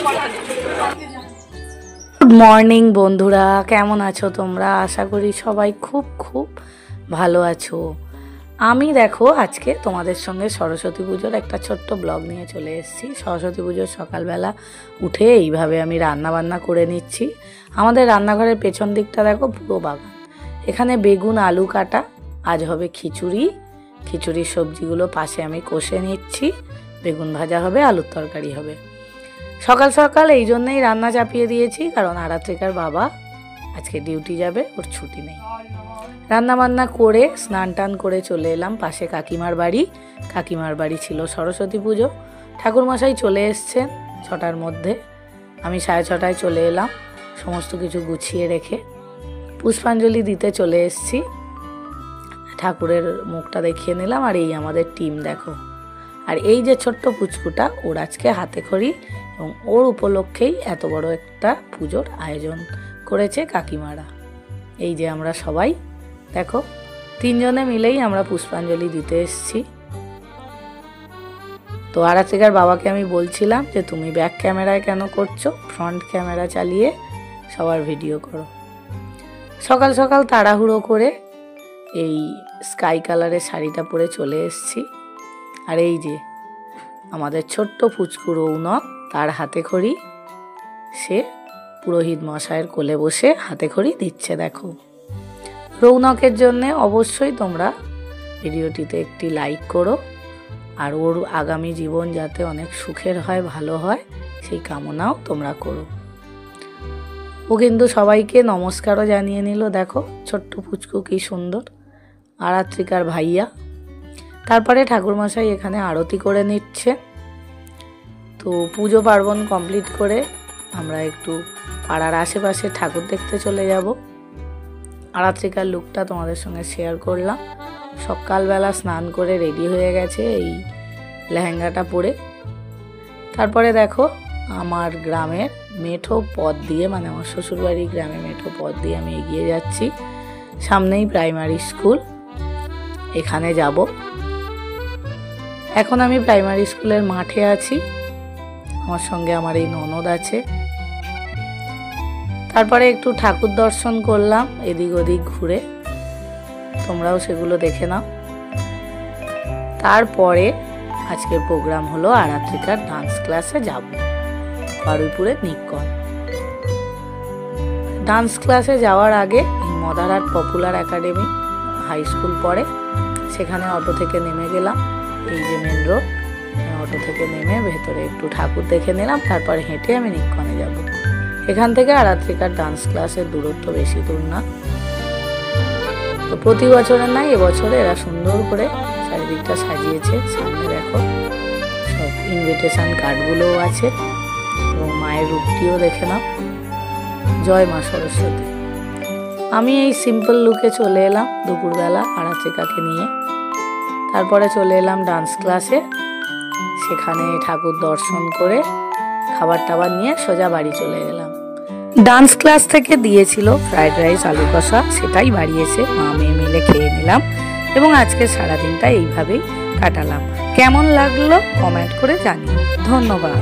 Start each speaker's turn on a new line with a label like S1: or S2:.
S1: Good morning বন্ধুরা, কেমন আছো তোমরা? আশা করি সবাই খুব খুব ভালো আছো। আমি দেখো আজকে তোমাদের সঙ্গে সরস্বতী পুজোর একটা ছোট্ট ব্লগ নিয়ে চলে এসেছি। সরস্বতী পুজোর সকালবেলা উঠে এইভাবে আমি রান্না বান্না করে নিচ্ছি। আমাদের রান্নাঘরের পেছন দিকটা দেখো পুরো বাগান। এখানে বেগুন আলু কাটা, আজ হবে খিচুড়ি। খিচুড়ির সবজিগুলো পাশে আমি কষে নিচ্ছি। বেগুন ভাজা হবে, আলুর তরকারি হবে। সকাল সকাল এই জন্যই রান্না চাপিয়ে দিয়েছি, কারণ আরাত্রিকার বাবা আজকে ডিউটি যাবে, ওর ছুটি নেই। রান্না বান্না করে স্নান টান করে চলে এলাম পাশে কাকিমার বাড়ি। কাকিমার বাড়ি ছিল সরস্বতী পুজো। ঠাকুরমশাই চলে এসছেন 6টার মধ্যে। আমি 6:30টায় চলে এলাম, সমস্ত কিছু গুছিয়ে রেখে পুষ্পাঞ্জলি দিতে চলে এসছি। ঠাকুরের মুখটা দেখিয়ে নিলাম। আর এই আমাদের টিম দেখো। আর এই যে ছোট্ট পুচকুটা, ওর আজকে হাতে খড়ি, এবং ওর উপলক্ষেই এত বড় একটা পুজোর আয়োজন করেছে কাকিমারা। এই যে আমরা সবাই দেখো 3 জনে মিলেই আমরা পুষ্পাঞ্জলি দিতে এসেছি। তো আরাত্রিকার বাবাকে আমি বলছিলাম যে তুমি ব্যাক ক্যামেরায় কেন করছো, ফ্রন্ট ক্যামেরা চালিয়ে সবার ভিডিও করো। সকাল সকাল তাড়াহুড়ো করে এই স্কাই কালারের শাড়িটা পরে চলে এসেছি। আর এই যে আমাদের ছোট্ট পুচকু রৌনক, তার হাতে খড়ি, সে পুরোহিত মশাইয়ের কোলে বসে হাতে খড়ি দিচ্ছে দেখো। রৌনকের জন্যে অবশ্যই তোমরা ভিডিওটিতে একটি লাইক করো, আর ওর আগামী জীবন যাতে অনেক সুখের হয়, ভালো হয়, সেই কামনাও তোমরা করো। ও কিন্তু সবাইকে নমস্কারও জানিয়ে নিল দেখো, ছোট্ট পুচকু কি সুন্দর। আরাত্রিকার ভাইয়া। তারপরে ঠাকুরমশাই এখানে আরতি করে নিচ্ছে। তো পুজো পার্বণ কমপ্লিট করে আমরা একটু পাড়ার আশেপাশে ঠাকুর দেখতে চলে যাব। আরাত্রিকার লুকটা তোমাদের সঙ্গে শেয়ার করলাম। সকালবেলা স্নান করে রেডি হয়ে গেছে এই লেহেঙ্গাটা পরে। তারপরে দেখো আমার গ্রামের মেঠো পথ দিয়ে, মানে আমার শ্বশুরবাড়ির গ্রামে মেঠো পথ দিয়ে আমি এগিয়ে যাচ্ছি। সামনেই প্রাইমারি স্কুল, এখানে যাব। এখন আমি প্রাইমারি স্কুলের মাঠে আছি, আমার সঙ্গে আমার এই ননদ আছে। তারপরে একটু ঠাকুর দর্শন করলাম এদিক ওদিক ঘুরে, তোমরাও সেগুলো দেখে নাও। তারপরে আজকের প্রোগ্রাম হলো আরাত্রিকার ডান্স ক্লাসে যাব, বারুইপুরের নিক্কন। ডান্স ক্লাসে যাওয়ার আগে মদারহাট পপুলার একাডেমি হাই স্কুল পড়ে, সেখানে অটো থেকে নেমে গেলাম। এই যে মেন রোড, অটো থেকে নেমে ভেতরে একটু ঠাকুর দেখে নিলাম। তারপরে হেঁটে আমি নিক্কনে যাব। এখান থেকে আরাত্রিকার ডান্স ক্লাসের দূরত্ব বেশি দূর না। তো প্রতি বছরের নাই, এবছরে এরা সুন্দর করে চারিদিকটা সাজিয়েছে। সামনে দেখো সব ইনভিটেশন কার্ডগুলোও আছে, এবং মায়ের রূপটিও দেখে নাও। জয় মা সরস্বতী। আমি এই সিম্পল লুকে চলে এলাম দুপুরবেলা আরাত্রিকাকে নিয়ে। তারপরে চলে এলাম ডান্স ক্লাসে, সেখানে ঠাকুর দর্শন করে খাবার টাবার নিয়ে সোজা বাড়ি চলে গেলাম। ডান্স ক্লাস থেকে দিয়েছিল ফ্রাইড রাইস আলু কষা, সেটাই বাড়ি এসে মা মেয়ে মিলে খেয়ে নিলাম, এবং আজকে সারাদিনটা এইভাবেই কাটালাম। কেমন লাগলো কমেন্ট করে জানিও। ধন্যবাদ।